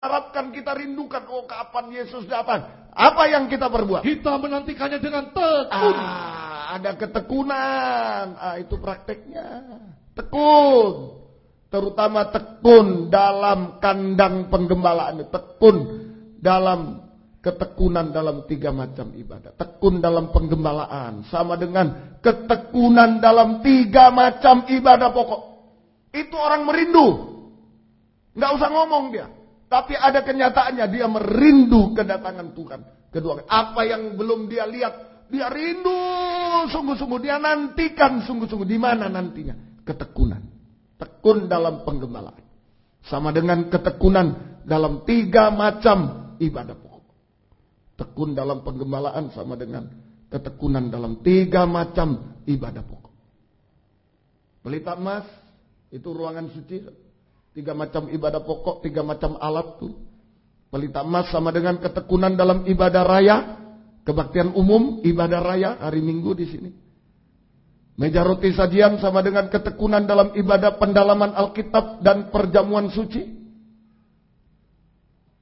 harapkan, kita rindukan. Oh, kapan Yesus datang? Apa yang kita perbuat? Kita menantikannya dengan tekun. Ada ketekunan. Itu prakteknya. Tekun. Terutama tekun dalam kandang penggembalaan. Tekun dalam ketekunan dalam 3 macam ibadah. Tekun dalam penggembalaan sama dengan ketekunan dalam 3 macam ibadah pokok. Itu orang merindu. Nggak usah ngomong dia. Tapi ada kenyataannya, dia merindu kedatangan Tuhan kedua kali. Apa yang belum dia lihat, dia rindu sungguh-sungguh. Dia nantikan sungguh-sungguh. Di mana nantinya? Ketekunan. Tekun dalam penggembalaan. Sama dengan ketekunan dalam 3 macam ibadah pokok. Tekun dalam penggembalaan sama dengan ketekunan dalam 3 macam ibadah pokok. Pelita emas, itu ruangan suci. 3 macam ibadah pokok, 3 macam alat tuh. Pelita emas sama dengan ketekunan dalam ibadah raya, kebaktian umum, ibadah raya hari Minggu di sini. Meja roti sajian sama dengan ketekunan dalam ibadah pendalaman Alkitab dan perjamuan suci.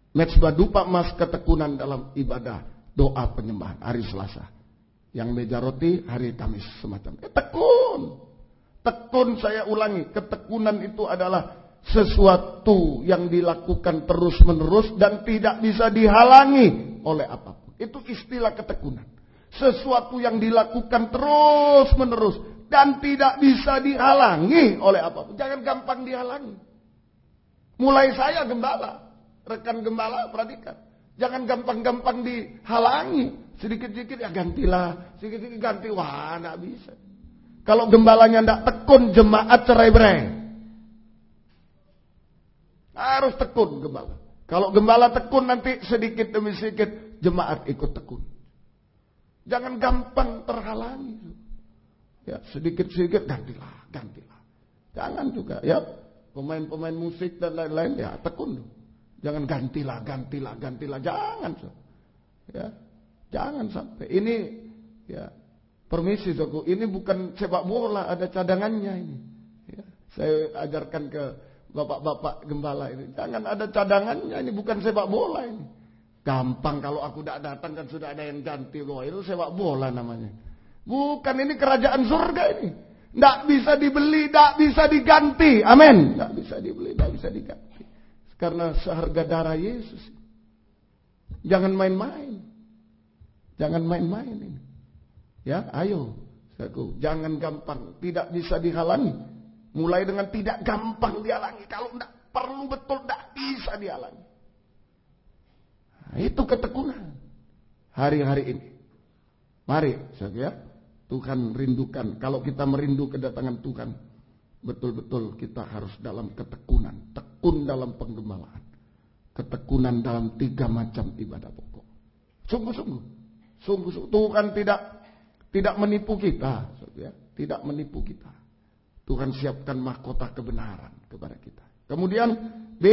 Mezbah dupa emas ketekunan dalam ibadah doa penyembahan hari Selasa. Yang meja roti hari Kamis semacam. Tekun. Tekun, saya ulangi, ketekunan itu adalah sesuatu yang dilakukan terus-menerus dan tidak bisa dihalangi oleh apapun. Itu istilah ketekunan. Sesuatu yang dilakukan terus-menerus dan tidak bisa dihalangi oleh apapun. Jangan gampang dihalangi. Mulai saya gembala, rekan gembala, perhatikan. Jangan gampang-gampang dihalangi. Sedikit-sedikit ya gantilah, sedikit-sedikit ganti. Wah, tidak bisa. Kalau gembalanya tidak tekun, jemaat cerai-berai. Harus tekun gembala. Kalau gembala tekun, nanti sedikit demi sedikit jemaat ikut tekun. Jangan gampang terhalangi. Ya, sedikit-sedikit gantilah. Jangan juga ya. Pemain-pemain musik dan lain-lain ya tekun. Jangan gantilah. Jangan. Ya. Jangan sampai. Ini ya, permisi Saudaraku, ini bukan sepak bola, ada cadangannya ini. Ya, saya ajarkan ke bapak-bapak gembala ini. Jangan ada cadangannya, ini bukan sepak bola ini. Gampang kalau aku tidak datang kan sudah ada yang ganti. Loh, itu sepak bola namanya. Bukan, ini kerajaan surga ini. Tidak bisa dibeli, tidak bisa diganti. Amin. Tidak bisa dibeli, tidak bisa diganti. Karena seharga darah Yesus. Jangan main-main. Jangan main-main ini. Ya, ayo. Jangan gampang, tidak bisa dihalangi. Mulai dengan tidak gampang dihalangi. Kalau tidak perlu betul, tidak bisa dihalangi. Nah, itu ketekunan hari-hari ini. Mari, saudara, Tuhan rindukan. Kalau kita merindu kedatangan Tuhan, betul-betul kita harus dalam ketekunan. Tekun dalam penggembalaan. Ketekunan dalam 3 macam ibadah pokok. Sungguh-sungguh. Tuhan tidak menipu kita, saudara. Tidak menipu kita. Tuhan siapkan mahkota kebenaran kepada kita. Kemudian B,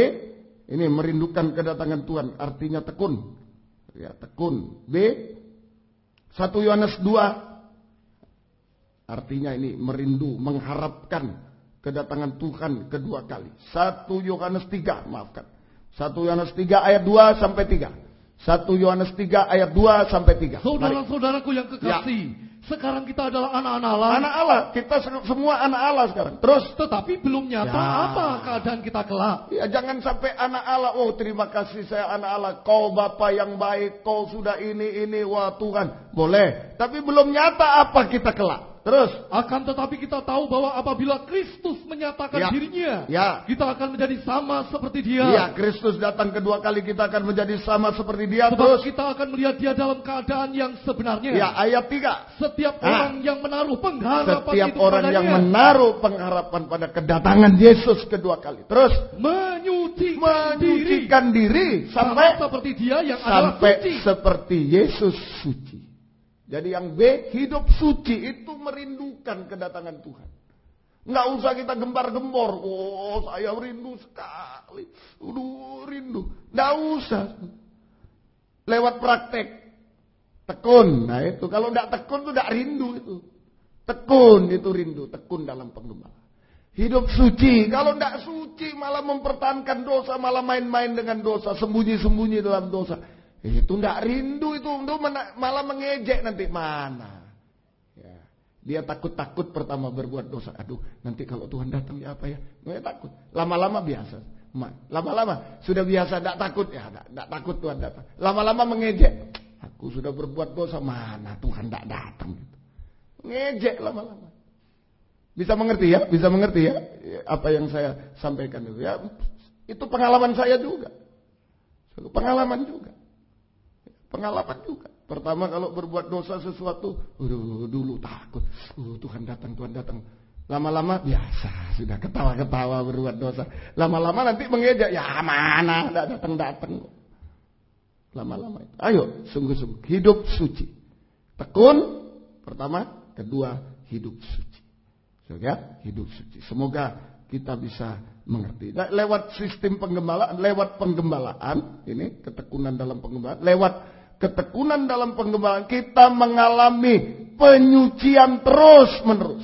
ini merindukan kedatangan Tuhan, artinya tekun. Ya, tekun. B, 1 Yohanes 2, artinya ini merindu, mengharapkan kedatangan Tuhan kedua kali. 1 Yohanes 3, maafkan. 1 Yohanes 3 ayat 2 sampai 3. 1 Yohanes 3 ayat 2 sampai 3. Saudara-saudaraku yang kekasih, ya. Sekarang kita adalah anak-anak Allah. Anak Allah, kita semua anak Allah sekarang. Terus, tetapi belum nyata apa keadaan kita kelak. Ya, jangan sampai anak Allah. Oh, terima kasih saya anak Allah. Kau Bapa yang baik, kau sudah ini, wah Tuhan. Boleh, tapi belum nyata apa kita kelak. Terus, akan tetapi kita tahu bahwa apabila Kristus menyatakan dirinya, kita akan menjadi sama seperti dia. Ya, Kristus datang kedua kali, kita akan menjadi sama seperti dia. Sebab terus kita akan melihat dia dalam keadaan yang sebenarnya. Ya, ayat 3. Setiap orang yang menaruh pengharapan setiap itu orang padanya, yang menaruh pengharapan pada kedatangan Yesus kedua kali. Terus, menyucikan diri sampai seperti dia yang adalah suci. Seperti Yesus suci. Jadi yang B, hidup suci itu merindukan kedatangan Tuhan. Nggak usah kita gembar-gembor. Oh, saya rindu sekali. Rindu. Nggak usah. Lewat praktek. Tekun. Nah itu. Kalau nggak tekun itu nggak rindu itu. Tekun itu rindu. Tekun dalam penggembalaan. Hidup suci. Kalau tidak suci malah mempertahankan dosa, malah main-main dengan dosa, sembunyi-sembunyi dalam dosa. Itu tidak rindu, itu malah mengejek nanti. Mana? Ya. Dia takut-takut pertama berbuat dosa. Aduh, nanti kalau Tuhan datang ya apa ya? Nggak takut. Lama-lama biasa. Lama-lama sudah biasa, tidak takut ya, tidak takut Tuhan datang. Lama-lama mengejek. Aku sudah berbuat dosa, mana Tuhan tidak datang? Ngejek lama-lama. Bisa mengerti ya? Bisa mengerti ya? Apa yang saya sampaikan itu ya? Itu pengalaman saya juga. Pengalaman juga. Pengalaman juga. Pertama kalau berbuat dosa sesuatu, dulu takut. Tuhan datang, Tuhan datang. Lama-lama biasa, sudah ketawa-ketawa berbuat dosa. Lama-lama nanti mengejek, ya mana, tidak datang-datang. Lama-lama itu. Ayo, sungguh-sungguh hidup suci. Tekun, pertama, kedua, hidup suci. Ya, hidup suci. Semoga kita bisa mengerti. Lewat sistem penggembalaan, lewat penggembalaan, ini ketekunan dalam penggembalaan, lewat ketekunan dalam penggembalaan kita mengalami penyucian terus-menerus.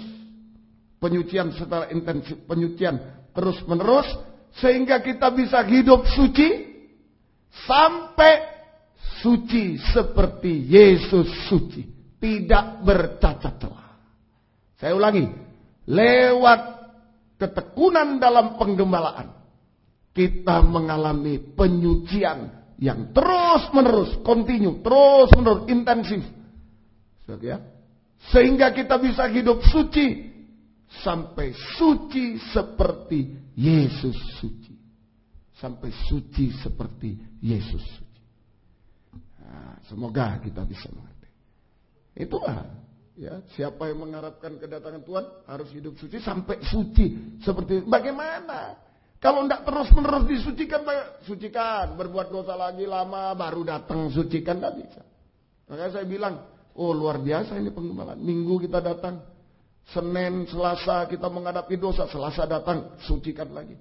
Penyucian secara intensif, penyucian terus-menerus sehingga kita bisa hidup suci sampai suci seperti Yesus suci, tidak bercacat celah. Saya ulangi. Lewat ketekunan dalam penggembalaan kita mengalami penyucian yang terus-menerus, kontinu, terus-menerus, intensif. Sehingga kita bisa hidup suci sampai suci seperti Yesus suci. Sampai suci seperti Yesus suci. Nah, semoga kita bisa mengerti. Itulah. Ya, siapa yang mengharapkan kedatangan Tuhan harus hidup suci sampai suci seperti bagaimana? Kalau tidak terus-menerus disucikan, sucikan, berbuat dosa lagi lama baru datang sucikan, tidak bisa. Makanya saya bilang, oh luar biasa ini penggembalaan. Minggu kita datang, Senin, Selasa kita menghadapi dosa, Selasa datang sucikan lagi.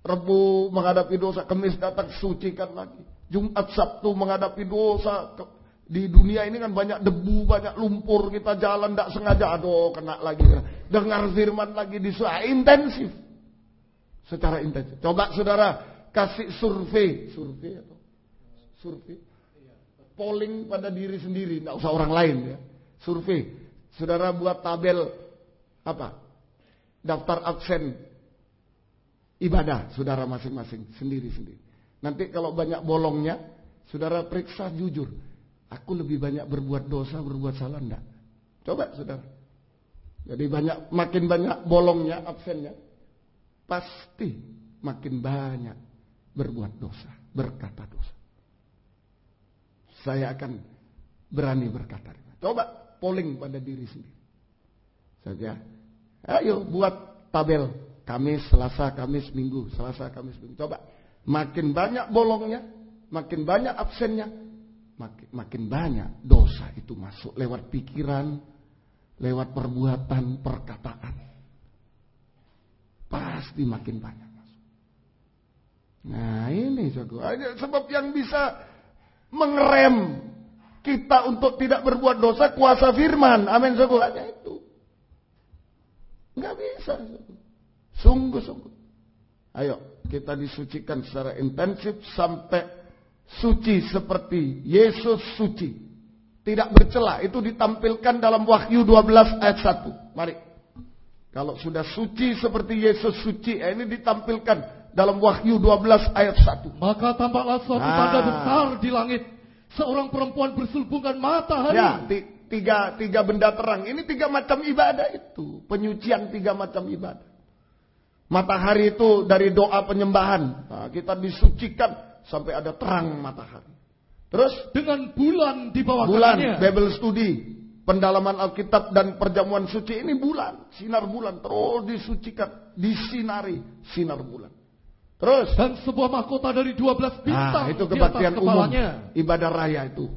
Rebu menghadapi dosa, Kamis datang sucikan lagi. Jumat, Sabtu menghadapi dosa. Di dunia ini kan banyak debu, banyak lumpur, kita jalan tidak sengaja, aduh kena lagi. Dengar firman lagi intensif. Secara intensif. Coba saudara kasih survei atau survei. Polling pada diri sendiri, tidak usah orang lain ya. Survei. Saudara buat tabel apa? Daftar absen ibadah saudara masing-masing, sendiri-sendiri. Nanti kalau banyak bolongnya, saudara periksa jujur. Aku lebih banyak berbuat dosa, berbuat salah enggak? Coba saudara. Jadi makin banyak bolongnya, absennya, pasti makin banyak berbuat dosa, berkata dosa. Saya akan berani berkata. Coba polling pada diri sendiri. Saja. Ayo buat tabel. Kamis, Selasa, Kamis, Minggu. Selasa, Kamis, Minggu. Coba. Makin banyak bolongnya, makin banyak absennya, makin banyak dosa itu masuk lewat pikiran, lewat perbuatan, perkataan. Pasti makin banyak masuk. Nah ini sebab yang bisa mengerem kita untuk tidak berbuat dosa, kuasa firman. Amin, saudara. Hanya itu. Nggak bisa. Sungguh-sungguh. Ayo kita disucikan secara intensif sampai suci seperti Yesus suci. Tidak bercela. Itu ditampilkan dalam Wahyu 12 ayat 1. Mari. Kalau sudah suci seperti Yesus suci, ini ditampilkan dalam Wahyu 12 ayat 1. Maka tampaklah suatu tanda besar di langit. Seorang perempuan berselubungkan matahari. Ya, tiga benda terang. Ini 3 macam ibadah itu. Penyucian 3 macam ibadah. Matahari itu dari doa penyembahan. Nah, kita disucikan sampai ada terang matahari. Terus dengan bulan di bawah bulan, Bible study, pendalaman Alkitab dan perjamuan suci ini bulan, sinar bulan terus disucikan, disinari sinar bulan. Terus dan sebuah mahkota dari 12 bintang. Itu kebaktian umum. Ibadah raya itu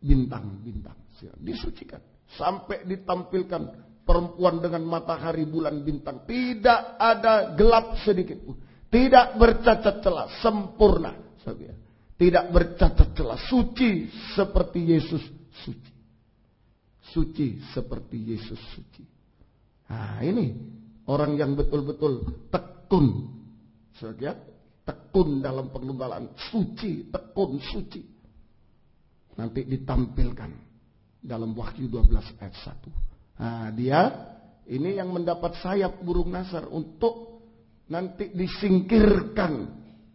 bintang-bintang disucikan sampai ditampilkan perempuan dengan matahari, bulan, bintang. Tidak ada gelap sedikit pun. Tidak bercacat celah, sempurna. Tidak bercacat celah, suci seperti Yesus suci. Suci seperti Yesus suci. Nah ini orang yang betul-betul tekun. Ya, tekun dalam penggembalaan, suci, tekun, suci. Nanti ditampilkan dalam Wahyu 12 ayat 1. Nah, dia ini yang mendapat sayap burung nasar untuk nanti disingkirkan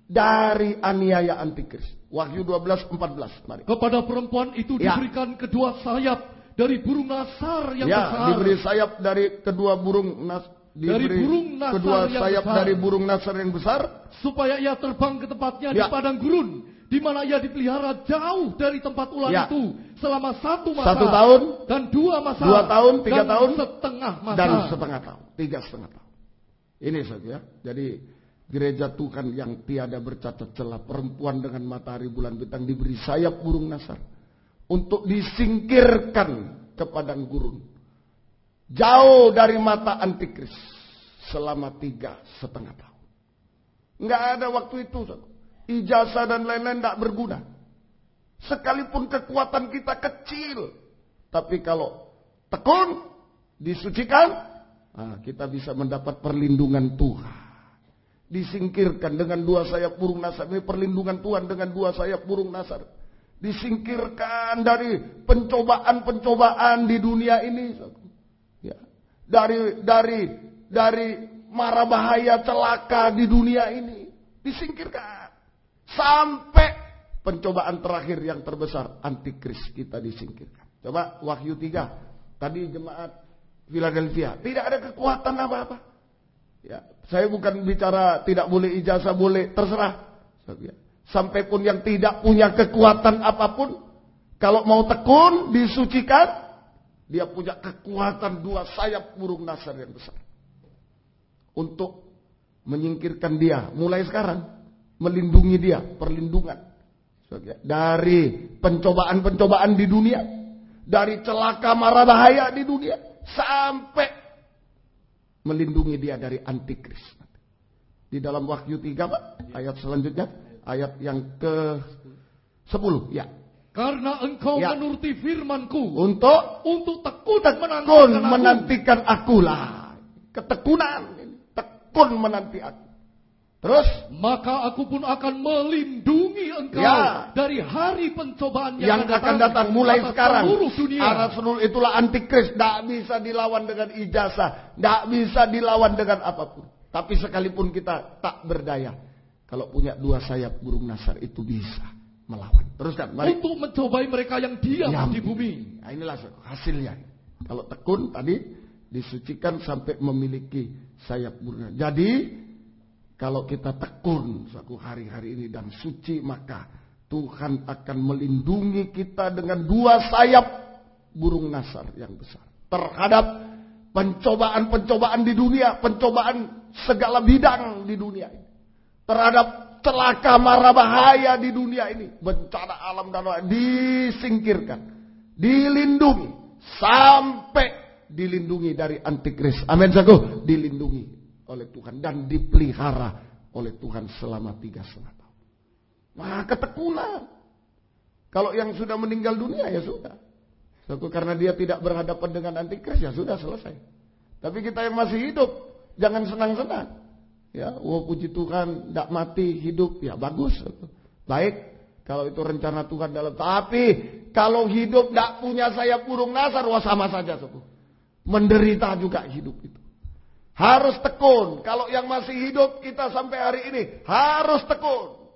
dari aniaya antikris. Wahyu 12:14. Mari. Kepada perempuan itu diberikan kedua sayap dari burung nasar yang besar. Diberi sayap dari kedua burung nasar. Kedua sayap dari burung nasar yang besar, supaya ia terbang ke tempatnya di padang gurun, di mana ia dipelihara jauh dari tempat ular itu selama 1 masa, 1 tahun dan 2 masa, 2 tahun, 3 tahun, setengah masa, dan setengah tahun, 3,5 tahun. Ini saja. Jadi gereja Tuhan yang tiada bercacat celah, perempuan dengan matahari bulan bintang diberi sayap burung nasar untuk disingkirkan ke padang gurun, jauh dari mata antikris selama 3,5 tahun. Nggak ada waktu itu. Ijazah dan lain-lain tidak berguna. Sekalipun kekuatan kita kecil, tapi kalau tekun, disucikan, kita bisa mendapat perlindungan Tuhan. Disingkirkan dengan 2 sayap burung nasar. Ini perlindungan Tuhan dengan 2 sayap burung nasar. Disingkirkan dari pencobaan-pencobaan di dunia ini. Ya. Dari mara bahaya celaka di dunia ini disingkirkan sampai pencobaan terakhir yang terbesar, antikris, kita disingkirkan. Coba Wahyu 3 tadi jemaat Philadelphia tidak ada kekuatan apa-apa. Ya, saya bukan bicara tidak boleh ijazah, boleh, terserah. Sampai pun yang tidak punya kekuatan apapun, kalau mau tekun, disucikan, dia punya kekuatan 2 sayap burung nasar yang besar. Untuk menyingkirkan dia. Mulai sekarang. Melindungi dia. Perlindungan. Dari pencobaan-pencobaan di dunia. Dari celaka mara bahaya di dunia. Sampai melindungi dia dari antikris. Di dalam Wahyu 3 Pak. Ayat selanjutnya. Ayat yang ke-10. Ya. Karena engkau menuruti firman-Ku untuk tekun menantikan akulah. Ketekunan. Tekun menanti aku. Terus. Maka aku pun akan melindungi engkau dari hari pencobaan yang akan datang mulai sekarang. Seluruh dunia. Karena seluruh itulah antikris. Tidak bisa dilawan dengan ijazah. Tidak bisa dilawan dengan apapun. Tapi sekalipun kita tak berdaya. Kalau punya 2 sayap burung nasar itu bisa melawan. Teruskan, mari. Untuk mencobai mereka yang diam di bumi. Nah, inilah hasilnya. Kalau tekun tadi disucikan sampai memiliki sayap burung. Jadi kalau kita tekun suatu hari-hari ini dan suci, maka Tuhan akan melindungi kita dengan 2 sayap burung nasar yang besar terhadap pencobaan-pencobaan di dunia, pencobaan segala bidang di dunia ini. Terhadap celaka mara bahaya di dunia ini, bencana alam dan lain disingkirkan, dilindungi sampai dilindungi dari antikris. Amin, saudara. Dilindungi oleh Tuhan dan dipelihara oleh Tuhan selama 3,5 tahun. Nah, ketekunan. Kalau yang sudah meninggal dunia ya sudah. Satu, karena dia tidak berhadapan dengan antikris ya sudah selesai. Tapi kita yang masih hidup jangan senang-senang. Ya, puji Tuhan, tidak mati, hidup, ya bagus. Baik, kalau itu rencana Tuhan dalam. Tapi kalau hidup tidak punya sayap burung nasar, wah sama saja. Menderita juga hidup itu. Harus tekun. Kalau yang masih hidup kita sampai hari ini, harus tekun.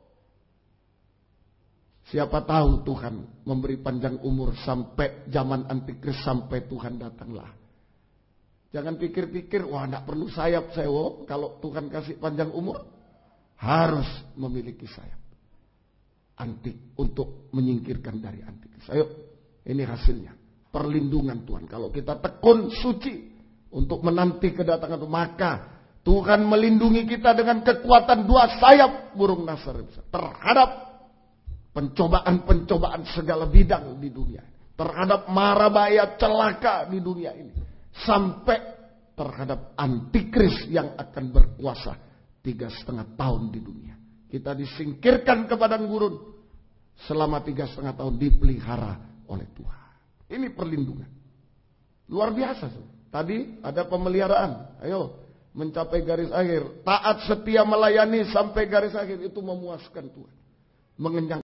Siapa tahu Tuhan memberi panjang umur sampai zaman antikris, sampai Tuhan datanglah. Jangan pikir-pikir, wah tidak perlu sayap saya. Kalau Tuhan kasih panjang umur, harus memiliki sayap. Antik, untuk menyingkirkan dari antikris. Ayo, ini hasilnya. Perlindungan Tuhan. Kalau kita tekun suci untuk menanti kedatangan Tuhan, maka Tuhan melindungi kita dengan kekuatan 2 sayap burung nasar terhadap pencobaan-pencobaan segala bidang di dunia. Terhadap mara bahaya celaka di dunia ini. Sampai terhadap antikris yang akan berkuasa 3,5 tahun di dunia. Kita disingkirkan ke padang gurun. Selama 3,5 tahun dipelihara oleh Tuhan. Ini perlindungan. Luar biasa. Tadi ada pemeliharaan. Ayo, mencapai garis akhir. Taat setia melayani sampai garis akhir itu memuaskan Tuhan. Mengenyangkan.